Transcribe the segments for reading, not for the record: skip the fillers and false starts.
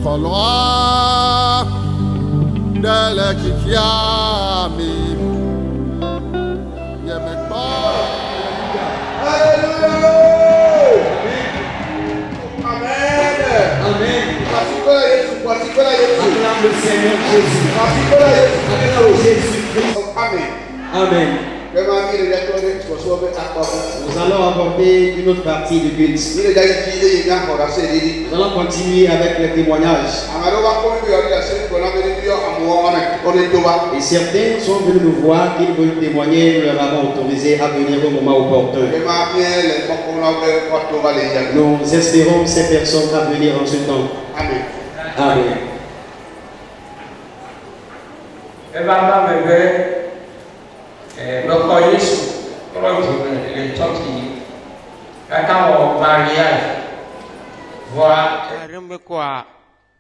Foloa Dele Kikiami Yemekba. Amen. Amen. Acclame le Seigneur Jésus. Amen. Amen. Nous allons aborder une autre partie du culte. Nous allons continuer avec les témoignages. Et certains sont venus nous voir qu'ils veulent témoigner. Nous leur avons autorisé à venir au moment opportun. Nous espérons ces personnes à venir en ce temps. Amen. Amen.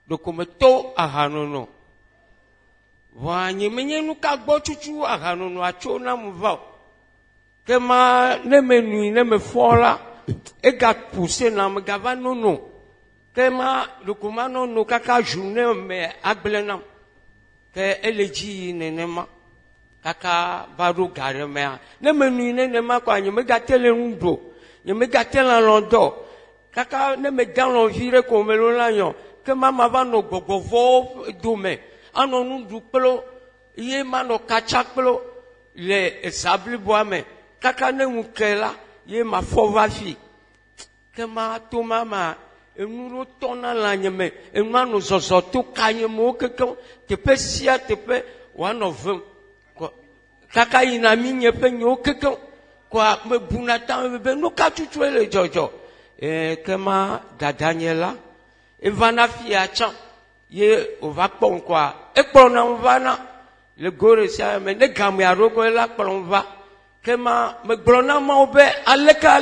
Dokumeto ahanono. Wa nyemenye nuka gbo chuchu ahanono acho na mva. Kema ne menu ne me fola e ga pousser na me gava nono. Kema dokumano no kaka journée me agblena. Ke eleji nenema kaka baro gareme ne menu ne ma kwa nyeme ga tele ndo. Nyeme ga tele londo. Kaka ne me dans l'envire comme le lanyon. Que maman va no gogovo dome anon nous duplo ye mano kachaklo le sabli boame kaka ne mukela ye ma fovafi que ma to mama e nous tona la nyeme e mano zozo to kanyemo que te pe sia te pe one of them kaka ina minye pe nyo que quoi me bunata be no kachuchu le jojo que ma Daniela Evana fiachan ye ova pon kwa e pona vana le gore sia me ne gamu ya rogo la plonva kema me glona ma obe aleka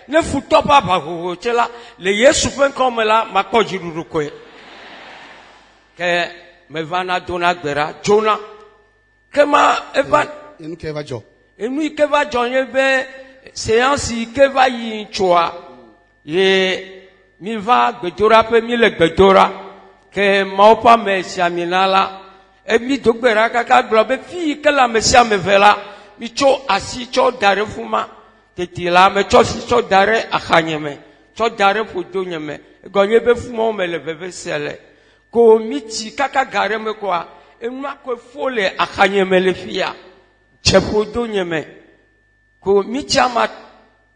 ne futo pa ba ho chela le yesu fen comme la ma ko jiruru ko ke me vana dona gbera jona kema evan Enu keva jo. enu keva jo ye be séance keva yi choa ye mi va gbedora pe mi le gbedora ke maupa me siaminala e mi dogbera kaka globe fi ke la me siamevela mi cho asi cho dare fuma tetila me cho si cho dare akhanyeme cho dare podonyeme gonye be fuma me le veve sele ko miti kaka gare me kwa enwa ko fole akhanyeme le fia chepodonyeme ko miti ama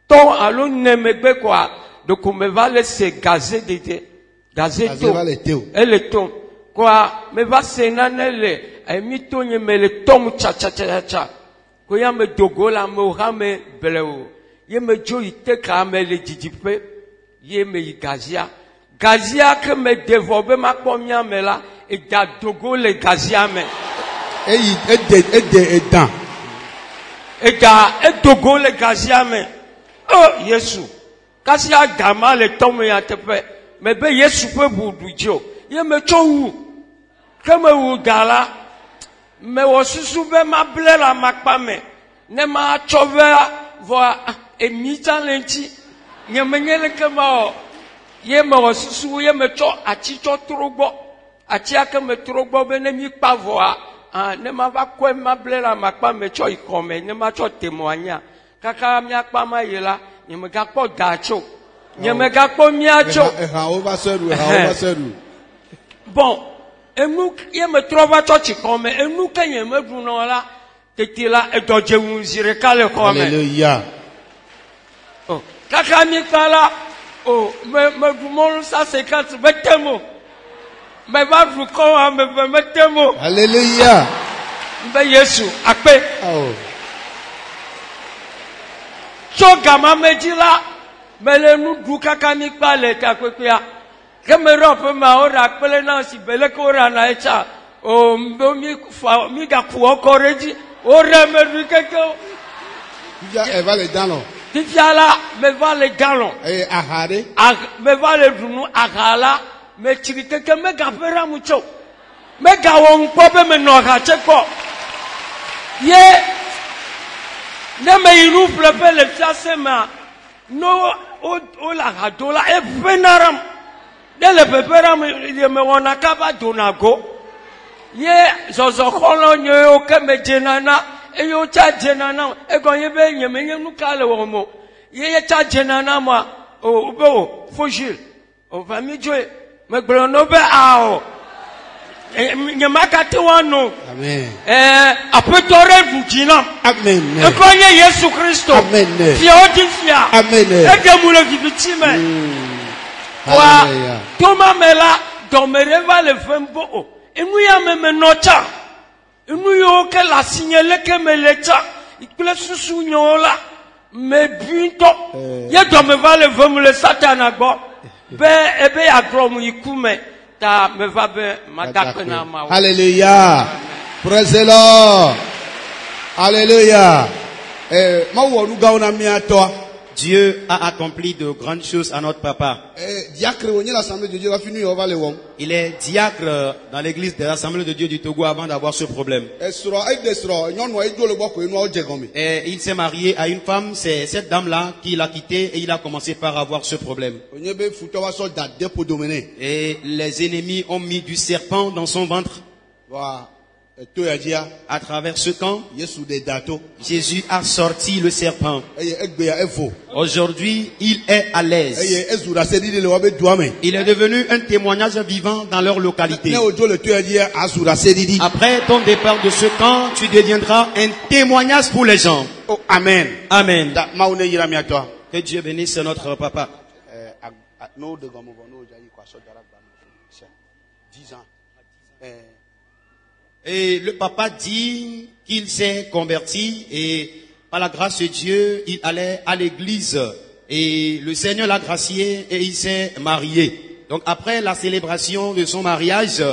to alo nemegbe kwa donc on me va laisser gazer tout et le ton quoi me va senanele et mi tonye me le tom cha ko ya me dogola me ha me bleu ye me jo ite ka me le didipe ye me gazia que me dévobe ma pomia me la et da dogo le gazia me Et dans. et dogo le gazia me oh Yesu kasi ya gama le tomo ya tepe me be Yesu pe budujo ye me chowu keme wu gala me wo susu be ma ble la makpa me ne ma chove vo emi talenti nye menyele kema o ye me wo susu ye me cho achi cho trogbo achi aka me trogbo be ne mi pa vo ne ma va ko ma ble la makpa me cho ikome ne ma cho témoigner kaka mi akpa ma yela ni me gakpo dacho ni me gakpo miacho bon enu ye me trova church comme enu kenye me duno la tetila e doje unzire kale comme Alléluia. oh kaka mi kala oh me dumon ça 50 betemo me va vous ko me metemo Alléluia. be Yesu akpe Oh. Choga mamejila mele nu du kaka mi pale kakwekya kemero pe ma ora pele na si bele ko ora na echa o mbo mi ga ku okoreji ora me du keke Elle va les dents. tifiala me va le galon Et ahare. me va le dunu agala me chirike ke me ga pera mucho me ga won po be me no ga cheko ye ne me iru plepe le fiase ma no o la radola e venaram Dès le pépère, me wanakaba donago. Ye zozokolo nyo ke me jenana e yo cha jenana e go ye be nye me nu kale wo mo ye cha jenana ma o be fojil o va mi joe me gbro no be a o nye makati wanu Amen. apetore vujina Amen. e ko ye Yesu Kristo Amen. fi o di fia Amen. e ke mu le vivitime wa Hallelujah. toma mela domereva le fembo inu ya meme nocha inu yo ke la signale ke me lecha ikple susu nyola me binto ye do me va le vem le satana gbo be ebe ya grom ikume ta me va be madakpe na ma Hallelujah. Praise the Lord. Hallelujah. Ma wo nu ga na mi ato. Dieu a accompli de grandes choses à notre papa. Diacre woni l'assemblée de Dieu va finir on va le wom. Il est diacre dans l'église de l'Assemblée de Dieu du Togo avant d'avoir ce problème. Et il s'est marié à une femme, c'est cette dame-là qui l'a quitté et il a commencé par avoir ce problème. Et les ennemis ont mis du serpent dans son ventre. À travers ce camp, Jésus a sorti le serpent. Aujourd'hui, il est à l'aise. Il est devenu un témoignage vivant dans leur localité. Après ton départ de ce camp, tu deviendras un témoignage pour les gens. Oh, amen. Amen. Que Dieu bénisse notre papa. Et le papa dit qu'il s'est converti et par la grâce de Dieu, il allait à l'église et le Seigneur l'a gracié et il s'est marié. Donc après la célébration de son mariage,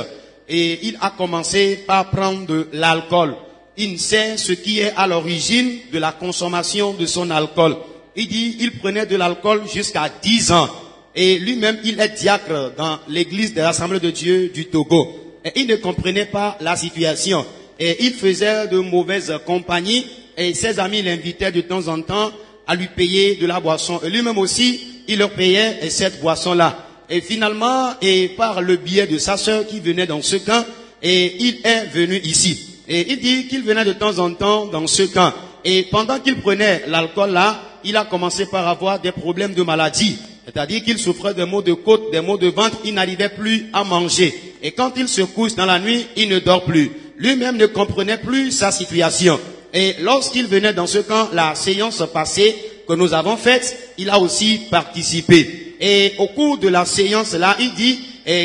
et il a commencé par prendre de l'alcool. Il sait ce qui est à l'origine de la consommation de son alcool. Il dit il prenait de l'alcool jusqu'à 10 ans. Et lui-même, il est diacre dans l'église de l'Assemblée de Dieu du Togo. Et il ne comprenait pas la situation. Et il faisait de mauvaises compagnies. Et ses amis l'invitaient de temps en temps à lui payer de la boisson. Et lui-même aussi, il leur payait cette boisson-là. Et finalement, et par le biais de sa sœur qui venait dans ce camp, et il est venu ici. Et il dit qu'il venait de temps en temps dans ce camp. Et pendant qu'il prenait l'alcool là, il a commencé par avoir des problèmes de maladie. C'est-à-dire qu'il souffrait de maux de côte, des maux de ventre, il n'arrivait plus à manger. Et quand il se couche dans la nuit, il ne dort plus. Lui-même ne comprenait plus sa situation. Et lorsqu'il venait dans ce camp, la séance passée que nous avons faite, il a aussi participé. Et au cours de la séance là, il dit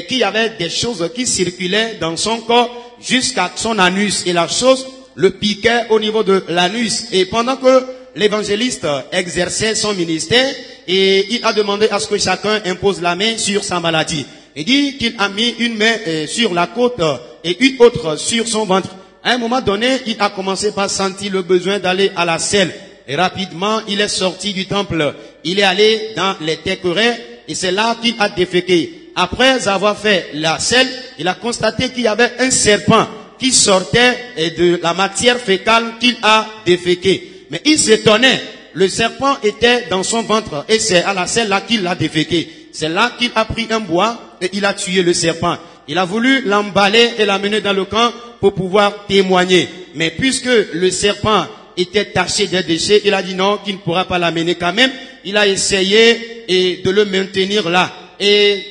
qu'il y avait des choses qui circulaient dans son corps jusqu'à son anus. Et la chose le piquait au niveau de l'anus. Et pendant que l'évangéliste exerçait son ministère, et il a demandé à ce que chacun impose la main sur sa maladie. Il dit qu'il a mis une main sur la côte et une autre sur son ventre. À un moment donné, il a commencé par sentir le besoin d'aller à la selle. Et rapidement, il est sorti du temple. Il est allé dans les terres et c'est là qu'il a déféqué. Après avoir fait la selle, il a constaté qu'il y avait un serpent qui sortait de la matière fécale qu'il a déféqué. Mais il s'étonnait. Le serpent était dans son ventre et c'est à la selle là qu'il l'a déféqué. C'est là qu'il a pris un bois et il a tué le serpent. Il a voulu l'emballer et l'amener dans le camp pour pouvoir témoigner. Mais puisque le serpent était taché des déchets, il a dit non, qu'il ne pourra pas l'amener quand même. Il a essayé de le maintenir là. Et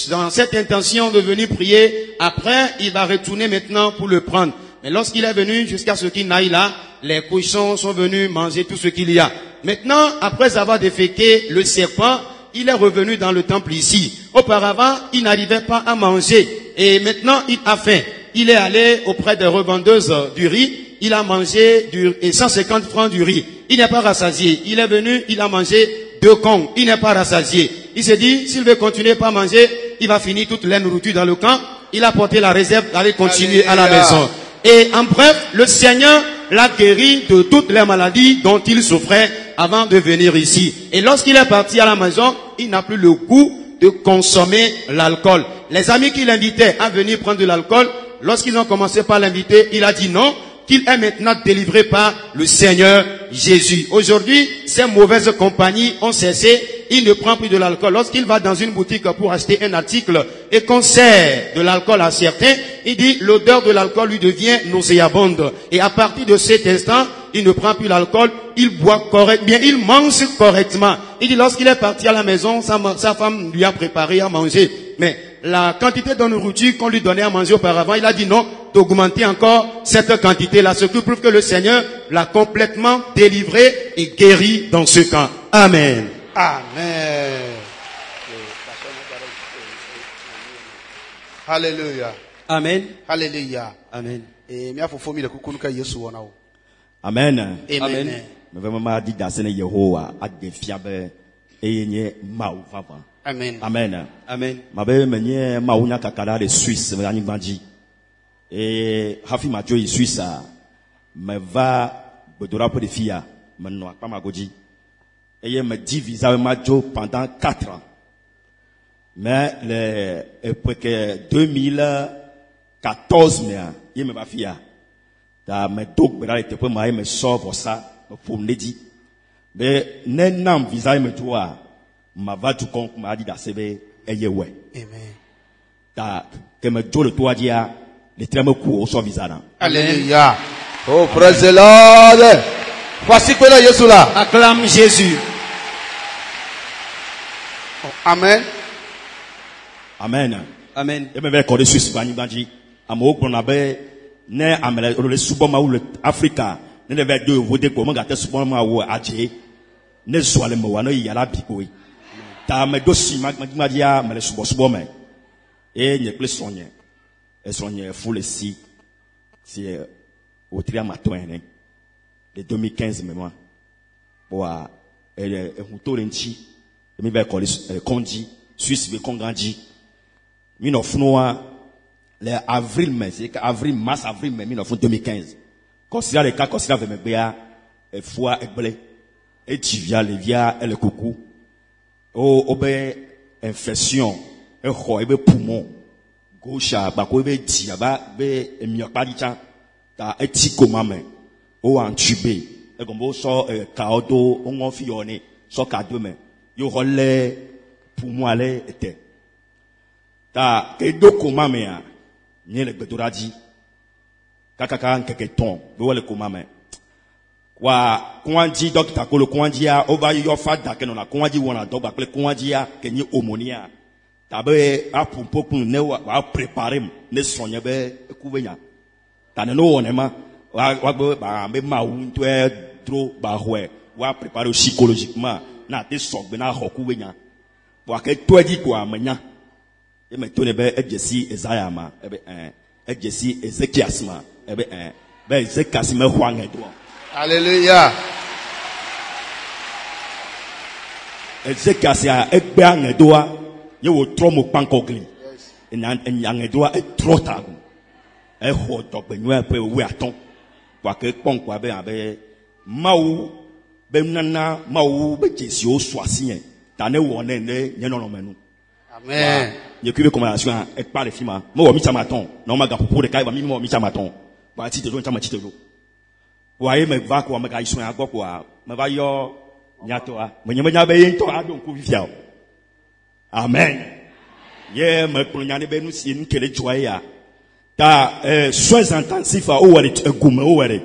dans cette intention de venir prier, après, il va retourner maintenant pour le prendre. Mais lorsqu'il est venu jusqu'à ce qu'il n'aille là, les cochons sont venus manger tout ce qu'il y a. Maintenant, après avoir déféqué le serpent, il est revenu dans le temple ici. Auparavant, il n'arrivait pas à manger. Et maintenant, il a faim. Il est allé auprès des revendeuses du riz. Il a mangé 150 francs du riz. Il n'est pas rassasié. Il est venu, il a mangé 2 congs. Il n'est pas rassasié. Il s'est dit, s'il veut continuer pas manger, il va finir toute la nourriture dans le camp. Il a porté la réserve d'aller continuer à la maison. Et en bref, le Seigneur l'a guéri de toutes les maladies dont il souffrait avant de venir ici. Et lorsqu'il est parti à la maison, il n'a plus le goût de consommer l'alcool. Les amis qui l'invitaient à venir prendre de l'alcool, lorsqu'ils ont commencé par l'inviter, il a dit non, qu'il est maintenant délivré par le Seigneur Jésus. Aujourd'hui, ces mauvaises compagnies ont cessé. Il ne prend plus de l'alcool. Lorsqu'il va dans une boutique pour acheter un article et qu'on sert de l'alcool à certains, il dit l'odeur de l'alcool lui devient nauséabonde. Et à partir de cet instant, il ne prend plus l'alcool, il boit correctement, il mange correctement. Il dit lorsqu'il est parti à la maison, sa femme lui a préparé à manger. Mais la quantité de nourriture qu'on lui donnait à manger auparavant, il a dit non, d'augmenter encore cette quantité-là. Ce qui prouve que le Seigneur l'a complètement délivré et guéri dans ce camp. Amen. Amen. Hallelujah. Amen. Hallelujah. Amen. Et mia fofo mi le kukunuka Yesu wona wo. Amen. Amen. Me vraiment dit dans sene Yehowa a defia be eyenye mau vava. Amen. Amen. Amen. Mabe menye mau nya kakala de Suisse me ani banji. Et hafi ma joyi Suisse me va bedora pour de fia me no pa magoji. Et me dit visa ma jo pendant 4 ans. Mais après que 2014 il me va faire da me dog bera était pour moi me sauve ça pour me dire mais nenam visa me toi ma va tout con m'a dit da sebe eye ouais Amen. da que me jo le toi dia le très me court sur visa là. Alléluia. Oh, praise the Lord. Voici que là Yesu là. Acclame Jésus. Amen. Amen. Amen. Et me va accorder Suisse banji amo bonabe ne amele le suboma ou le Africa ne va de voter comment gâter suboma ou aje ne soile mo wana yala bikoi ta me dosi magia me le suboma et ne plus sonye et sonye full si c'est au tria matin de 2015 mémoire pour et hutorenchi me va accorder konji Suisse ve konganji mino funoa le avril mai c'est avril mars avril mai 2015 considère les cas considère avec bea et foi et blé et tivia le via et le coucou obe infection et ho ebe poumon gauche ba ko ebe dia ba be emiokpa dicha ta etikoma me o antubé et comme so kaodo on fi yone so kado me yo holle poumon ale était ta ke dokoma me a ni le bedoradi kakaka nkeke ton be wale koma me kwa kwanji docteur ko le kwanji a over your father ke no na kwanji wona dogba pe kwanji a ke ni omonia ta be a pumpo kun ne wa préparer ne sonye be ekuvenya ta ne no wona ma wa be ba me ma wu to e dro ba hwe wa préparer psychologiquement na te sogbe na hokuvenya wa ke to di kwa menya et me tonne be ejesi Isaiah ma ebe ejesi Ezekias ma ebe be Ezekias me hwange do. Alléluia. Ezekias ya egbe ange do a ye wo tro mo pankogli enyange do a e tro ta e ho dogbe nwa pe we aton wa ke ponkwa be abe mawu be nana mawu be jesi o so asien ta ne wo ne nye no menu. Amen. Je suis recommandation et pas les films. Moi, mi chamaton. Non, ma gapo pour les cailles, mi chamaton. Bah, si tu veux, chama chito. Voyez, me va quoi, me gagne soin à quoi, me va yo, nyatoa. Me nyama be to a donc vivia. Amen. Yeah, me prenez be nous si une quelle joie. Ta soins intensifs à ouare goum ouare.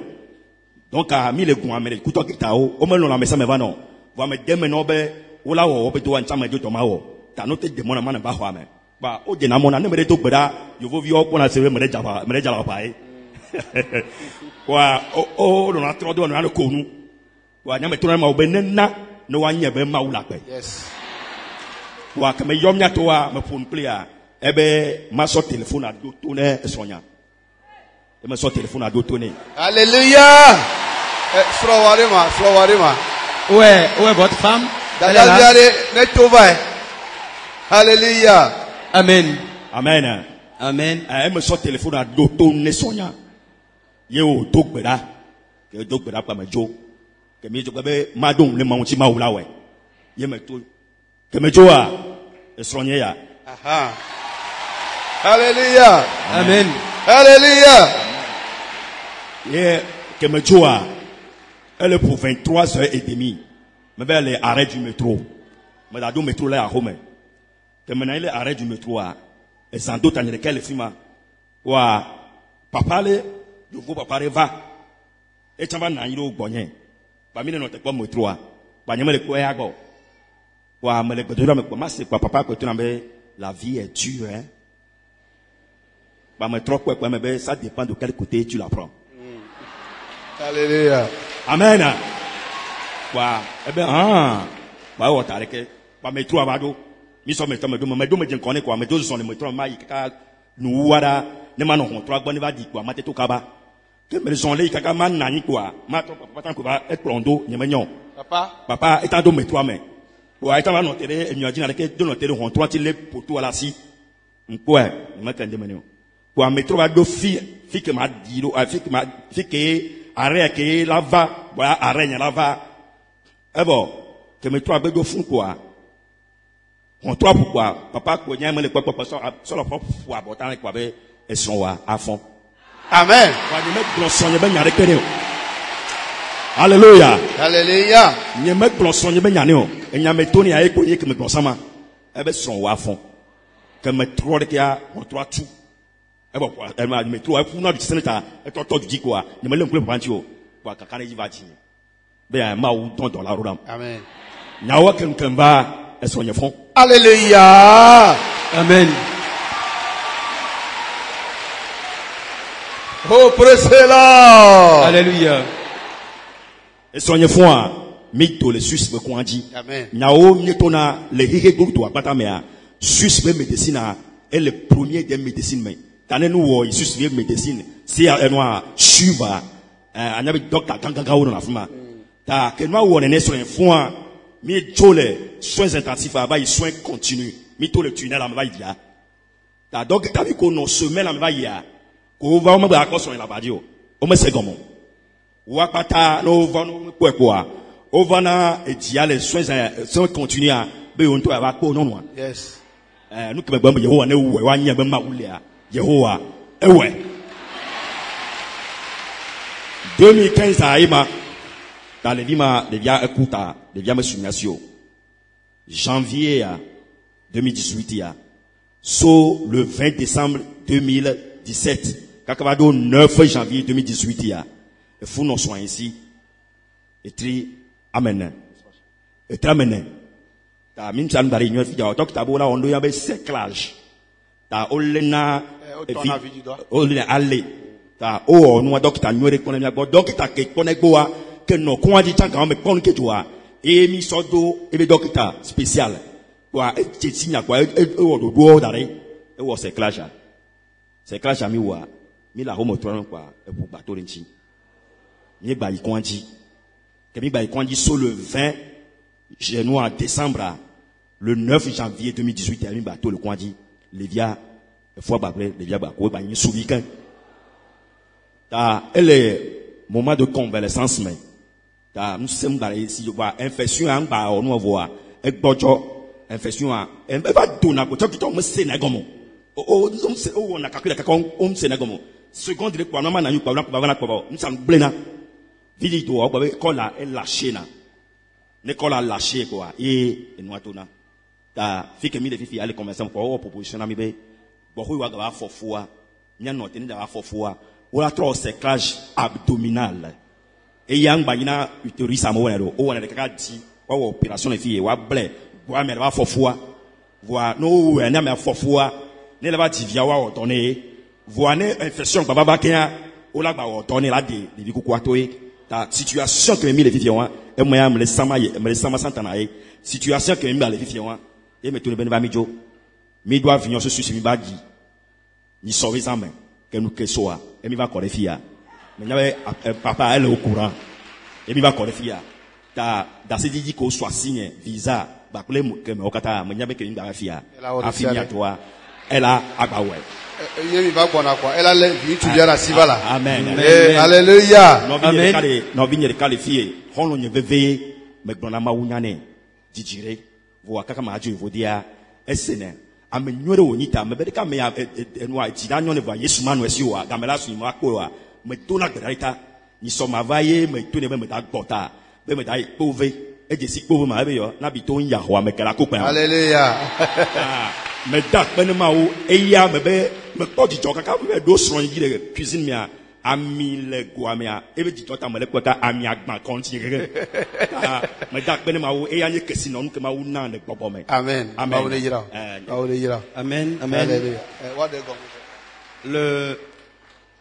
Donc à mi le goum mais écoute qui ta o me non la messa me va non. Va me demain no be ou là o be to en chama de tomao. Ta note de mon amana ba hwa me. Ba o de na mona ne me to gbeda yo vo vi o pona se me java pa e wa o no na tro do no na ko nu wa nya me to na ma obe na no wa nya be ma wula pe Yes. wa ka me yom nya to wa me phone play a ebe ma so telephone a do to ne sonya e me so telephone a do to ne. Alléluia. Slowarima. Où est votre femme? Elle est là. Alléluia. Amen. Amen. Amen. E me so telephone a do to ne sonya ye o to gbeda ke do gbeda pa me jo ke mi jo be ma don le ma won ti ma wula we ye me to ke me jo a e sonya ya. Aha. Alléluia. Amen. Alléluia. Et que me joie, elle est pour 23h30. Mais vers les arrêts du métro. Mais dans le métro là à Rome. Que maintenant les arrêts du métro et sans doute en lequel film wa papa le vous papa va. Et tu vas n'aller bonnet. Pas mine notre comme métro pas n'y a le quoi go. Wa me le bedura me comment c'est quoi papa que tu n'avais la vie est dure hein. Bah me trop quoi mais ça dépend de quel côté tu la prends. Alléluia. Amen. Wa ebe ba wo tare ke ba me tro abado mi so me to me do me jin koné kwa me do so me tro ma yi kaka nu wara ne ma no ho tro agbo ne ba di kwa ma te to kaba ke me son le kaka ma na ni kwa ma to papa tan ko ba e plondo nye me nyon papa eta do me tro me wa eta ma no tere enyo jina ke do no tere ho tro ti le poto ala si nko e me kan de me no kwa me tro ba do fi ke ma di do fi ke arrêt que lava voilà arrêt nya lava bon que me toi bedo fun quoi on toi pourquoi papa ko nya me le papa so la propre foi botan ko be eson wa à fond Amen. wa ni me glosson be nya rekere alléluia Alléluia. ni me glosson be nya ne o nya me toni aye ko ye que me glossama e be son wa à fond que me trop de kia on toi tout et bon elle m'a dit mais toi pour nous du sénateur et toi tu dis quoi ne me le plus prendre quoi kakane y va dire ben ma ou dans la rodam Amen. nyawa kan ba e so nyefon Alléluia. Amen. Oh, praise the Lord. Alléluia. e so nyefon mi to le sus be ko anji Amen. nyawo nyetona le hige groupe to apata me a sus be médecine est le premier des médecines mais tane nous wo sus be médecine si enwa shuba anya be docteur ganga wo na fuma ta que nous on est sur un fond mi tole soins intensifs ba y soins continus mi tole tunnel am ba ya ta donc ta bi ko no semaine am ba ya ko va o ma ba ko so la ba di o me se gomo wa pata no va no ko ko o va na e dia les soins continus a be on to ba ko no no Yes. nous que be Yehowa na we wa nya be ma wule a Yehowa ewe 2015 a ima dans les vima de via écouta de via me soumission janvier 2018 so le 20 décembre 2017 kakabado 9 janvier 2018 et fou non soin ici et tri amen et tri amen ta min san bari nyo fi ja tok ta bona ondo ya be seclage ta olena olena alle ta o no docteur nyo rekono mi gbo docteur ke kono gbo que no ko adi tanka me kono ke toa e mi sodo e be docteur spécial kwa e ti sinya kwa e o do do dare e wo seclage mi wa mi la homo tron kwa e bu bato nchi mi gba yi konji ke mi gba yi konji so le 20 janvier décembre le 9 janvier 2018 mi bato le konji le via fois babre le via ba ko ba yin sou weekend ta elle moment de convalescence mais ta nous sommes dans ici je vois infection en ba on voit e gbojo infection a e ba dona ko to mo se na gomo o na kakule kakon se na gomo seconde de kwa mama na yu kwa na kwa na kwa nous sommes blena vidi to o ba ko la e lâché na ne ko la lâché quoi et nous atona ta fi que mi de fi aller commencer ko proposition na mi be bo ho wa ga fofua nya no teni da fofua wala trop seclage abdominal et yang ba ina uterus amo wona o wona de kaka di wa opération fi wa ble wa me ba fofua voa no we na me fofua ne la ba di via wa o donné voa ne infection ba ba kan o la ba o donné la de bi kuku atoe ta situation que mi le fi wa e mo ya me le sama santana e situation que mi ba le fi wa et me to le ben ba mi jo mi doit venir se suivre mi ba di ni sauver ça mais que nous que soit et mi va correr fia mais papa elle est au courant et mi va correr fia ta da se dit ko soit signe visa ba kule que me okata me nyabe que mi ba fia afini à toi elle a abawe yemi va bona quoi elle a vie tu viens à sivala amen alléluia no vigne de qualifier hono nye veve me gbona ma wunyane dijire vo akaka ma aju vodia esene amenyore wonita mebedeka me enwa tidanya ne va Yesu manu esi wa gamela su mu akpo wa me tona gberita ni so ma va ye me tone me da gbota be me da pove e je si pove ma be yo na bi to Yahwa me kala ko pa Alléluia. me da pene ma wo eya me be me to di jo kaka be do sron yi de cuisine mia ami le guamia e be di to ta me le kwata ami agba konti gege me da pene ma wo eya nye kesi no nke ma wo na le gbobo me Amen. Amen. Amen. Amen. Alléluia. What they go?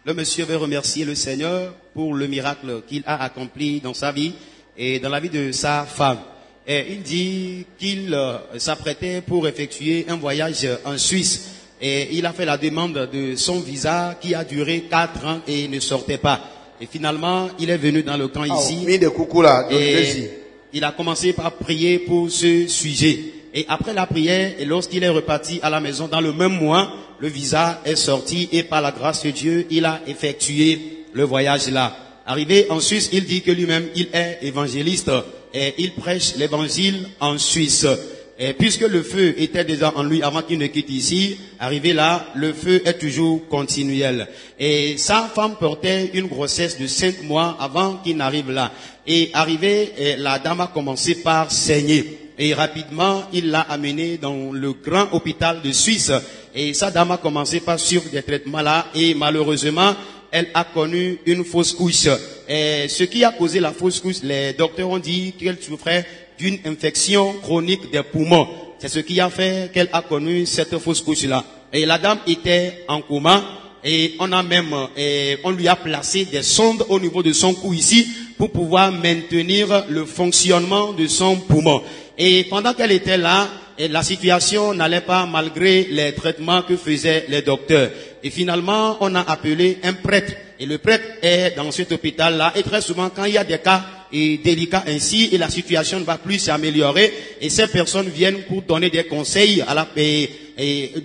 Le monsieur veut remercier le Seigneur pour le miracle qu'il a accompli dans sa vie et dans la vie de sa femme. Et il dit qu'il s'apprêtait pour effectuer un voyage en Suisse. Et il a fait la demande de son visa qui a duré 4 ans et ne sortait pas. Et finalement, il est venu dans le camp ici. Et il a commencé par prier pour ce sujet. Et après la prière, et lorsqu'il est reparti à la maison dans le même mois, le visa est sorti et par la grâce de Dieu, il a effectué le voyage là. Arrivé en Suisse, il dit que lui-même, il est évangéliste et il prêche l'évangile en Suisse. Et puisque le feu était déjà en lui avant qu'il ne quitte ici, arrivé là, le feu est toujours continuel. Et sa femme portait une grossesse de 5 mois avant qu'il n'arrive là. Et arrivé, la dame a commencé par saigner. Et rapidement, il l'a amené dans le grand hôpital de Suisse. Et sa dame a commencé par suivre des traitements là. Et malheureusement, elle a connu une fausse couche. Et ce qui a causé la fausse couche, les docteurs ont dit qu'elle souffrait d'une infection chronique des poumons. C'est ce qui a fait qu'elle a connu cette fausse couche là. Et la dame était en coma. Et on lui a placé des sondes au niveau de son cou ici pour pouvoir maintenir le fonctionnement de son poumon. Et pendant qu'elle était là, la situation n'allait pas malgré les traitements que faisaient les docteurs. Et finalement, on a appelé un prêtre. Et le prêtre est dans cet hôpital-là. Et très souvent, quand il y a des cas délicats ainsi, et la situation ne va plus s'améliorer, et ces personnes viennent pour donner des conseils à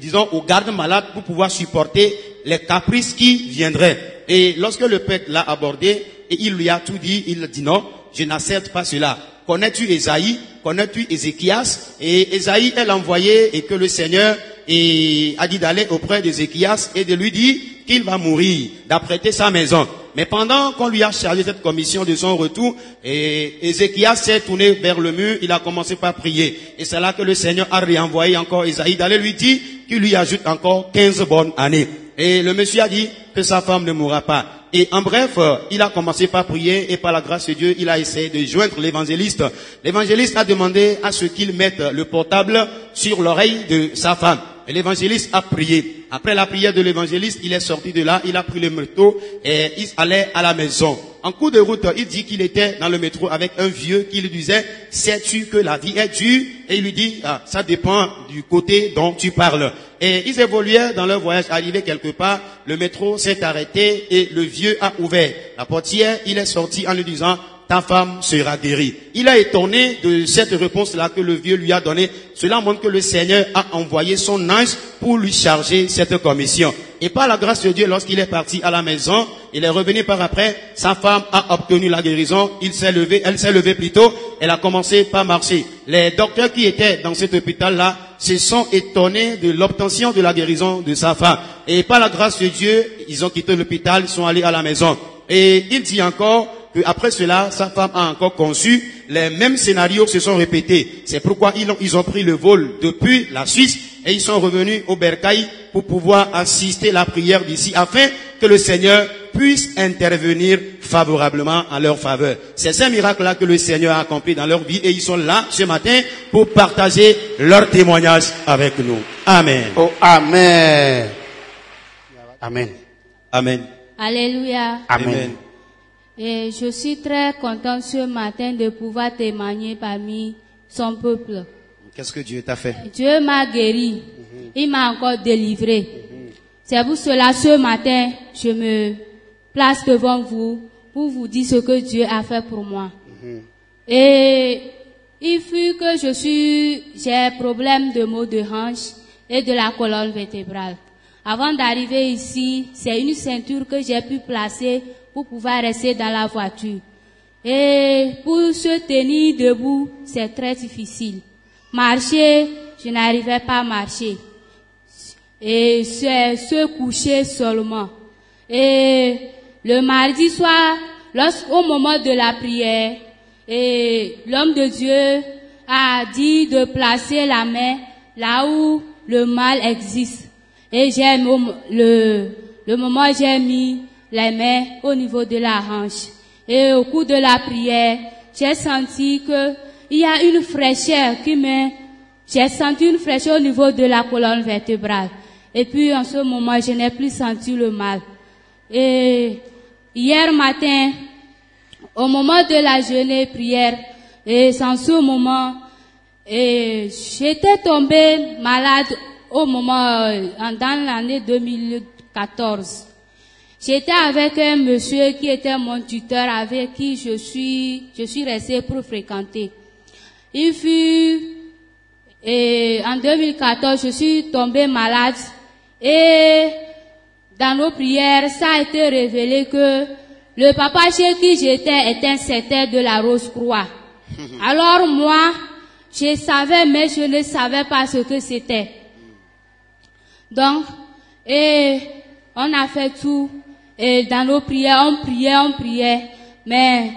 disons, aux gardes malades pour pouvoir supporter les caprices qui viendraient. Et lorsque le prêtre l'a abordé, et il lui a tout dit, il dit non, je n'accepte pas cela. Connais-tu Ésaïe? Connais-tu Ézéchias? Et Ésaïe est l'envoyé et que le Seigneur a dit d'aller auprès d'Ézéchias et de lui dire qu'il va mourir, d'apprêter sa maison. Mais pendant qu'on lui a chargé cette commission de son retour, Ézéchias s'est tourné vers le mur, il a commencé par prier. Et c'est là que le Seigneur a réenvoyé encore Ésaïe d'aller lui dire qu'il lui ajoute encore 15 bonnes années. Et le monsieur a dit que sa femme ne mourra pas. Et en bref, il a commencé par prier et par la grâce de Dieu, il a essayé de joindre l'évangéliste. L'évangéliste a demandé à ce qu'il mette le portable sur l'oreille de sa femme. Et l'évangéliste a prié. Après la prière de l'évangéliste, il est sorti de là, il a pris le métro et il allait à la maison. En cours de route, il dit qu'il était dans le métro avec un vieux qui lui disait, sais-tu que la vie est dure? Et il lui dit, ça dépend du côté dont tu parles. Et ils évoluaient dans leur voyage, arrivé quelque part, le métro s'est arrêté et le vieux a ouvert la portière, il est sorti en lui disant, ta femme sera guérie. Il a étonné de cette réponse-là que le vieux lui a donnée. Cela montre que le Seigneur a envoyé son ange pour lui charger cette commission. Et par la grâce de Dieu, lorsqu'il est parti à la maison, il est revenu par après, sa femme a obtenu la guérison, elle s'est levée plutôt, elle a commencé par marcher. Les docteurs qui étaient dans cet hôpital-là se sont étonnés de l'obtention de la guérison de sa femme. Et par la grâce de Dieu, ils ont quitté l'hôpital, ils sont allés à la maison. Et il dit encore, après cela, sa femme a encore conçu, les mêmes scénarios se sont répétés. C'est pourquoi ils ont pris le vol depuis la Suisse et ils sont revenus au Bercail pour pouvoir assister à la prière d'ici afin que le Seigneur puisse intervenir favorablement en leur faveur. C'est ce miracle-là que le Seigneur a accompli dans leur vie et ils sont là ce matin pour partager leur témoignage avec nous. Amen. Oh, amen. Amen. Amen. Alléluia. Amen. Et je suis très content ce matin de pouvoir témoigner parmi son peuple. Qu'est-ce que Dieu t'a fait? Dieu m'a guéri. Il m'a encore délivré. C'est pour cela ce matin, je me place devant vous pour vous dire ce que Dieu a fait pour moi. Et il fut que j'ai problème de maux de hanche et de la colonne vertébrale. Avant d'arriver ici, c'est une ceinture que j'ai pu placer pour pouvoir rester dans la voiture. Et pour se tenir debout, c'est très difficile. Marcher, je n'arrivais pas à marcher. Et c'est se coucher seulement. Et Le mardi soir, au moment de la prière, et l'homme de Dieu a dit de placer la main là où le mal existe. Et le moment où j'ai mis les mains au niveau de la hanche. Et au cours de la prière, j'ai senti que il y a une fraîcheur j'ai senti une fraîcheur au niveau de la colonne vertébrale. Et puis en ce moment, je n'ai plus senti le mal. Et hier matin, au moment de la jeûne prière, et en ce moment, j'étais tombée malade au moment, dans l'année 2014. J'étais avec un monsieur qui était mon tuteur, avec qui je suis restée pour fréquenter. En 2014, je suis tombée malade et dans nos prières, ça a été révélé que le papa chez qui j'étais était un sectaire de la Rose-Croix. Alors moi, je savais, mais je ne savais pas ce que c'était. Donc, on a fait tout. Et dans nos prières, on priait. Mais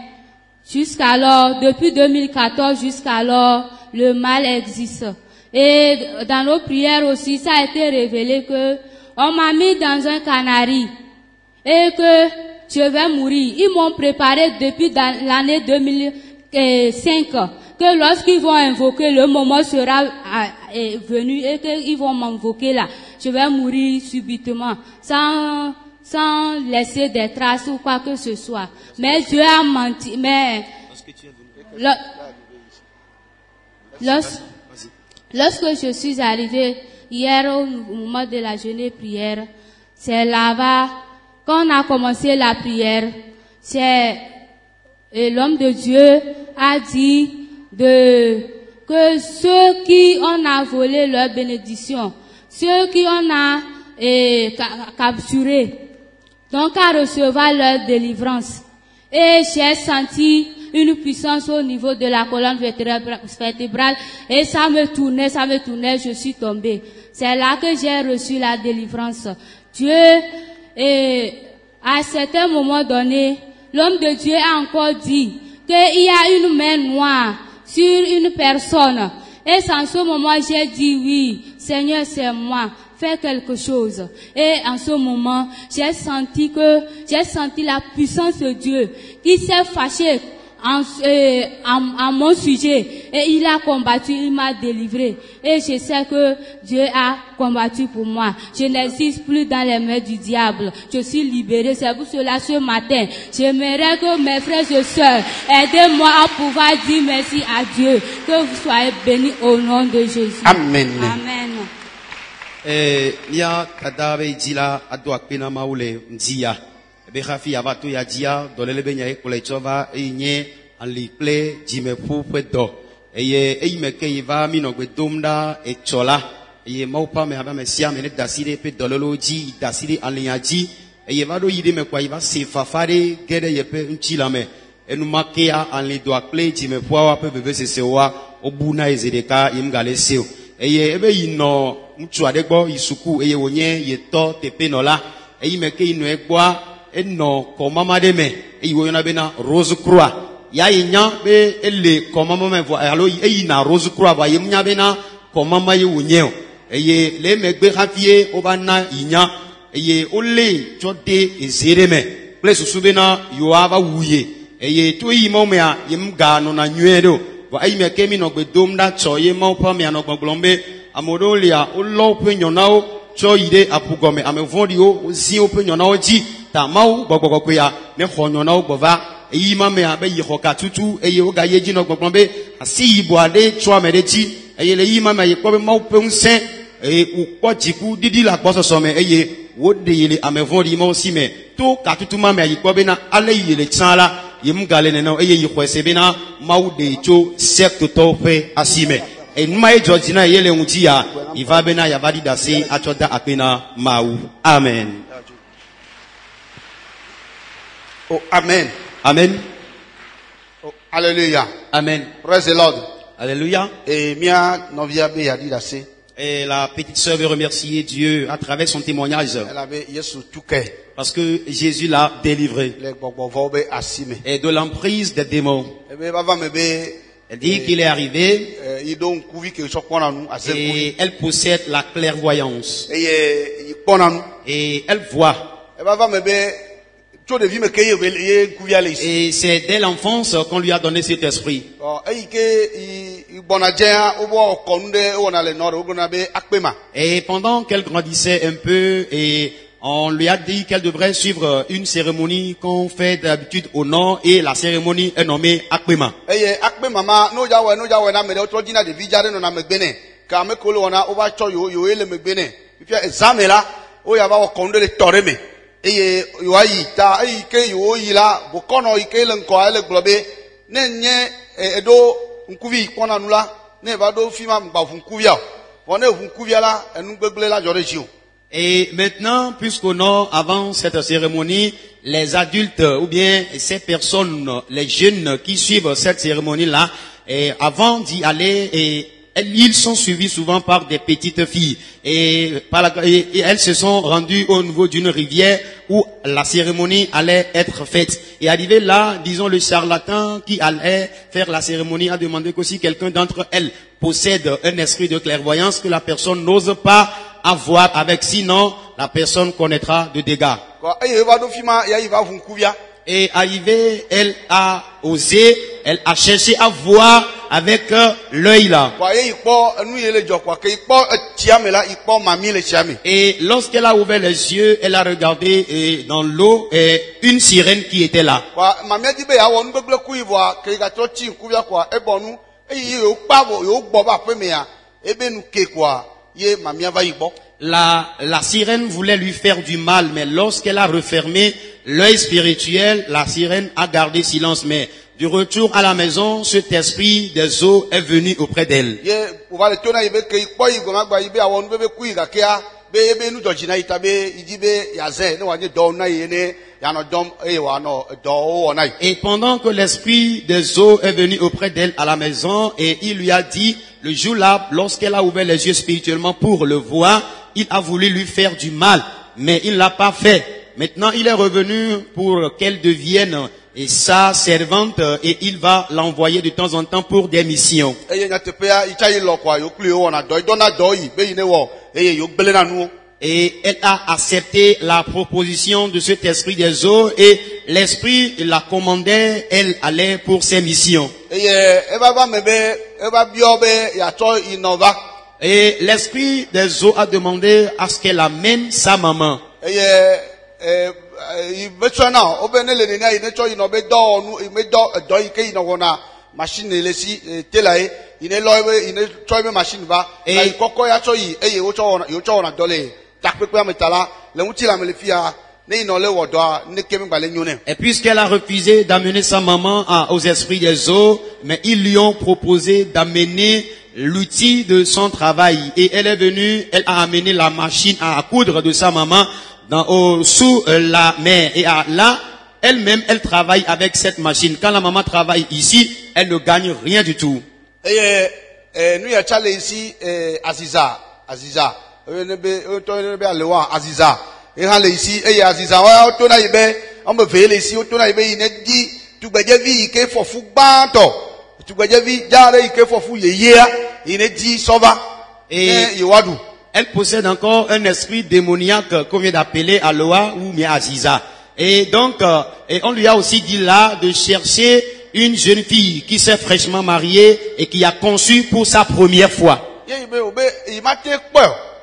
jusqu'alors, depuis 2014 jusqu'alors, le mal existe. Et dans nos prières aussi, ça a été révélé que on m'a mis dans un canari et que je vais mourir. Ils m'ont préparé depuis l'année 2005 que lorsqu'ils vont invoquer, le moment sera venu et qu'ils vont m'invoquer là. Je vais mourir subitement, sans laisser des traces ou quoi que ce soit. Mais Dieu a menti. Mais lorsque je suis arrivée hier au moment de la jeûne prière, c'est là-bas, quand on a commencé la prière, l'homme de Dieu a dit que ceux qui on a volé leur bénédiction, ceux qui on a capturés, donc à recevoir leur délivrance. Et j'ai senti une puissance au niveau de la colonne vertébrale et ça me tournait, je suis tombée. C'est là que j'ai reçu la délivrance. Dieu, à certains moments donnés, l'homme de Dieu a encore dit qu'il y a une main noire sur une personne. Et en ce moment, j'ai dit oui, Seigneur, c'est moi. Fais quelque chose. Et en ce moment, j'ai senti la puissance de Dieu qui s'est fâché en mon sujet. Et il a combattu, il m'a délivré. Et je sais que Dieu a combattu pour moi. Je n'existe plus dans les mains du diable. Je suis libérée. C'est pour cela ce matin, j'aimerais que mes frères et sœurs, aidez-moi à pouvoir dire merci à Dieu. Que vous soyez bénis au nom de Jésus. Amen. Amen. Nia kadabe jila adwa pena maule mzia be khafi abato ya dia dolele benya ekole chova enye anliple jimepu pedo eye eimeke iva minogbe domda echola eye maupa me aba me sia me ne dasire pe dololoji dasire anliaji eye vado yide me kwa iva se fafare gede yepe nchila me enumakea anlidwa ple jimepu wa pe bebe sesewa obuna ezedeka imgale seo eye ebe yino ŋutsu aɖe gbɔ yi suku eye wònye yetɔ teƒe nɔla eyi me ke yi nɔ egbɔa enɔ kɔmama ɖe me eye woyɔna bena Rose Croix ya yi nya be ele kɔmama me vɔ alo eyina Rose Croix vɔ ye nya bena kɔmama ye wònye o eye le emegbe hafie wova na yi nya eye wole tsɔ de eze ɖe me kple susu bena yewoa va wu ye eye to eyi mɔ mea yem ga nɔna nyuie ɖe o vɔ eyi me ke mi nɔ gbe dom ɖa tsɔ ye mawo ƒe mea nɔ gbɔgblɔm be amodo lia olo pe nyonawo tso yide apugome amevodiwo ozi o pe nyonawo ji ta mawu gbogbogbogbo ya ne xɔ nyonawo gbova eyi mame abe yi xɔ katutu eye wo ga ye dzi no gbɔgblɔ be asi yibo aɖe tso ame ɖe dzi eye le yi mame yi kpɔ be mawu pe ŋusẽ eye wòkpɔ dziku didi le agbɔsɔsɔ me eye woɖe yi le amevodi mawo si me to katutu mame yi kpɔ bena ale yi le tsã la yem gale nene eye yi xɔ ese bena mawu ɖe tso sectetɔwo ƒe asi me. Enuma ye Georgina yele ŋuti ya iva bena yava di dase atsɔ da akpe na Mawu. Amen. Oh, amen. Amen. Oh, hallelujah. Amen. Praise the Lord. Alléluia. Et mia novia be yadi dase. Et la petite sœur veut remercier Dieu à travers son témoignage Elle avait Yesu tuke. parce que Jésus l'a délivré Le gbɔgbɔvɔwo be asime. et de l'emprise des démons. Ebe bava me be Elle dit qu'il est arrivé yi do nkuvi ke sɔ kpɔna nu ase nkuvi. et elle possède la clairvoyance Eye yi kpɔna nu. et elle voit. Ebe bava me be tso ɖevi me ke ye nkuvia le isi. Et c'est dès l'enfance qu'on lui a donné cet esprit. Eyi ke yi gbɔna dzea wobe kɔnu ɖe ewɔna le nɔ ɖe wogblɔna be akpema. Et pendant qu'elle grandissait un peu, et on lui a dit qu'elle devrait suivre une cérémonie qu'on fait d'habitude au nord, et la cérémonie est nommée Akpema. Eye akpema ma no dza wɔ na ame ɖe wotrɔ dzina ɖevi dza ɖe nɔna megbe nɛ. Ke ame kewo le wɔna wova tsɔ yewo le megbe nɛ. Fifia ezame la woya va wɔ kɔnu ɖe le tɔ ɖe me. Eye yewoa yi ta eyi ke yewo yi la bokɔnɔ yi ke le ŋkɔ ele gblɔ be ne nye eɖo ŋkuvi kpɔna nu la ne eva ɖo fi ma mgba ʋu ŋkuvia o. Vɔ ne ʋu ŋkuvia la enu gbegble la dzɔ ɖe dzi o. Et maintenant, puisqu'au nord, avant cette cérémonie, les adultes ou bien ces personnes, les jeunes qui suivent cette cérémonie-là, et avant d'y aller, et ils sont suivis souvent par des petites filles. Et elles se sont rendues au niveau d'une rivière où la cérémonie allait être faite. Et arrivé là, disons, le charlatan qui allait faire la cérémonie a demandé que si quelqu'un d'entre elles possède un esprit de clairvoyance que la personne n'ose pas avoir avec, sinon la personne connaîtra de dégâts. Eye eva ɖo fi ma ya yi va ʋu ŋkuvia. Et arrivée, elle a osé, elle a cherché à voir avec l'œil là. Ye yi kpɔ enu ye le dzɔ kɔa ke yi kpɔ etsia me la yi kpɔ mami le tsia me. Et lorsqu'elle a ouvert les yeux, elle a regardé dans l'eau une sirène qui était là. Mamia di be yeawɔ nu gbegble ku yi vɔa ke yi gatrɔ tsi ŋkuvia kɔa ebɔ nu eye yewo kpa vɔ yewo gbɔ va aƒe mea ebe nu ke kɔa ye mamia va yi gbɔ. La sirène voulait lui faire du mal, mais lorsqu'elle a refermé l'œil spirituel, la sirène a gardé silence. Mais du retour à la maison, cet esprit des eaux est venu auprès d'elle. Ye wova le to na yi be ke yi kpɔ yi gɔmagba yi be awɔ nu be ku yi gakea be ebe nu dzɔdzi na yi ta be yi di be yazɛ ne wòanye dɔwɔnu na yi ne yanɔ dɔm eye wòanɔ dɔwo wɔ na yi. Et pendant que l'esprit des eaux est venu auprès d'elle à la maison, et il lui a dit, le jour-là, lorsqu'elle a ouvert les yeux spirituellement pour le voir, il a voulu lui faire du mal, mais il ne l'a pas fait. Maintenant, il est revenu pour qu'elle devienne sa servante, et il va l'envoyer de temps en temps pour des missions. Eye nyateƒea yi tsa yi lɔ kɔa yewo kpli yewo wɔna dɔ yi dɔna dɔ yi be yi ne wɔ eye yewo gblẽ na nuwo. Et elle a accepté la proposition de cet esprit des eaux, et l'esprit la commandait, elle allait pour ses missions. Eye eva va me be eva biɔ be yatsɔ yi nɔ va. Et l'esprit des eaux a demandé à ce qu'elle amène sa maman. Eye yi be tsɔ na o be ne le nenia yi ne tsɔ yi nɔ be dɔwɔnu yi me dɔ yi ke yi nɔ wɔna machine le si tela ye yi ne lɔ ebe yi ne tsɔ ebe machine va. Na yi kɔkɔ ya tsɔ yi eye wotsɔ wɔna dɔ le takpekpea me ta la le ŋuti la me le fia ne yi nɔ le wɔ dɔa ne ke me gba le nyo nɛ. Et puisqu'elle a refusé d'amener sa maman aux esprits des eaux, mais ils lui ont proposé d'amener l'outil de son travail. Et elle est venue, elle a amené la machine à coudre de sa maman sous la mer. Et là, elle-même, elle travaille avec cette machine. Quand la maman travaille ici, elle ne gagne rien du tout. Eye nu ya tsa le isi Aziza ne be alewa Aziza hã le isi eye Aziza wa to na yi be ame eve le isi to na yi be yi ne di tugbedzevi yi ke fɔfu gbãtɔ tugbedzevi dza ɖe yi ke fɔfu yeyea yi ne di sɔva ne yewoaɖu. Elle possède encore un esprit démoniaque qu'on vient d'appeler Aloha ou bien Aziza. Et donc, on lui a aussi dit là de chercher une jeune fille qui s'est fraîchement mariée et qui a conçu pour sa première fois.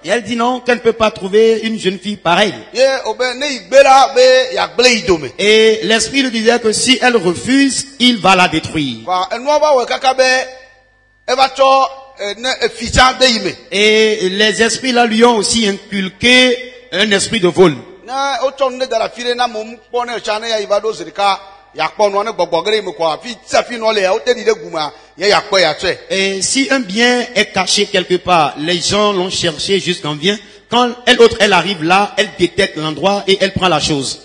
Et elle dit non, qu'elle ne peut pas trouver une jeune fille pareille. Et l'esprit lui disait que si elle refuse, il va la détruire. Et les esprits là lui ont aussi inculqué un esprit de vol. Et si un bien est caché quelque part, les gens l'ont cherché jusqu'en bien. Quand elle arrive là, elle détecte l'endroit et elle prend la chose.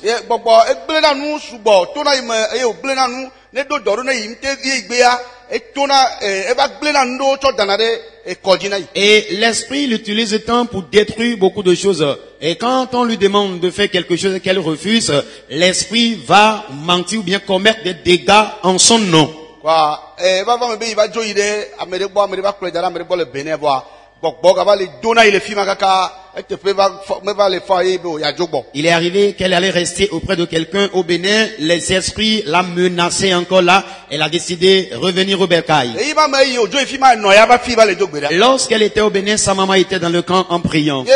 Et l'esprit l'utilise tant pour détruire beaucoup de choses. Et quand on lui demande de faire quelque chose qu'elle refuse, l'esprit va mentir ou bien commettre des dégâts en son nom. Il est arrivé qu'elle allait rester auprès de quelqu'un au Bénin. Les esprits la menaçaient encore là. Elle a décidé de revenir au bercail. Lorsqu'elle était au Bénin, sa maman était dans le camp en priant. Et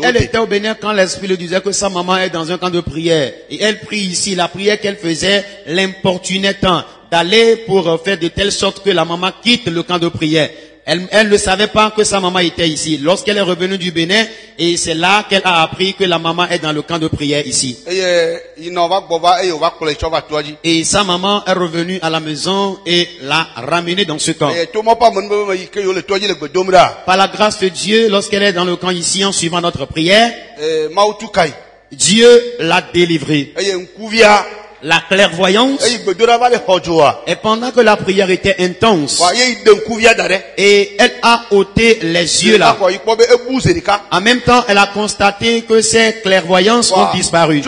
elle était au Bénin quand l'esprit lui disait que sa maman est dans un camp de prière. Et elle prie ici. La prière qu'elle faisait l'importunait tant d'aller pour faire de telle sorte que la maman quitte le camp de prière. Elle ne savait pas que sa maman était ici. Lorsqu'elle est revenue du Bénin, et c'est là qu'elle a appris que la maman est dans le camp de prière ici. Et sa maman est revenue à la maison et l'a ramenée dans ce camp. Par la grâce de Dieu, lorsqu'elle est dans le camp ici, en suivant notre prière, Dieu l'a délivrée. La clairvoyance. Et pendant que la prière était intense, et elle a ôté les yeux là. En même temps, elle a constaté que ses clairvoyances ont disparu.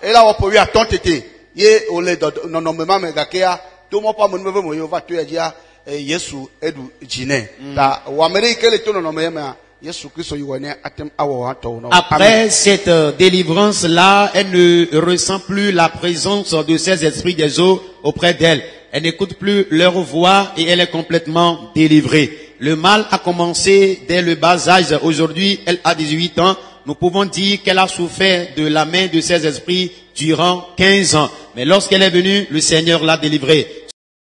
Et là, on peut y attendre, ye ole normalement mais gakia tout mon pas mon me va tu ya Yesu edu jine ta wa Amérique le tono no me Yesu Christ yone atem awo ato no. Après cette délivrance là, elle ne ressent plus la présence de ces esprits des eaux auprès d'elle. Elle n'écoute plus leur voix et elle est complètement délivrée. Le mal a commencé dès le bas âge. Aujourd'hui, elle a 18 ans. Nous pouvons dire qu'elle a souffert de la main de ces esprits durant 15 ans. Mais lorsqu'elle est venue, le Seigneur l'a délivrée.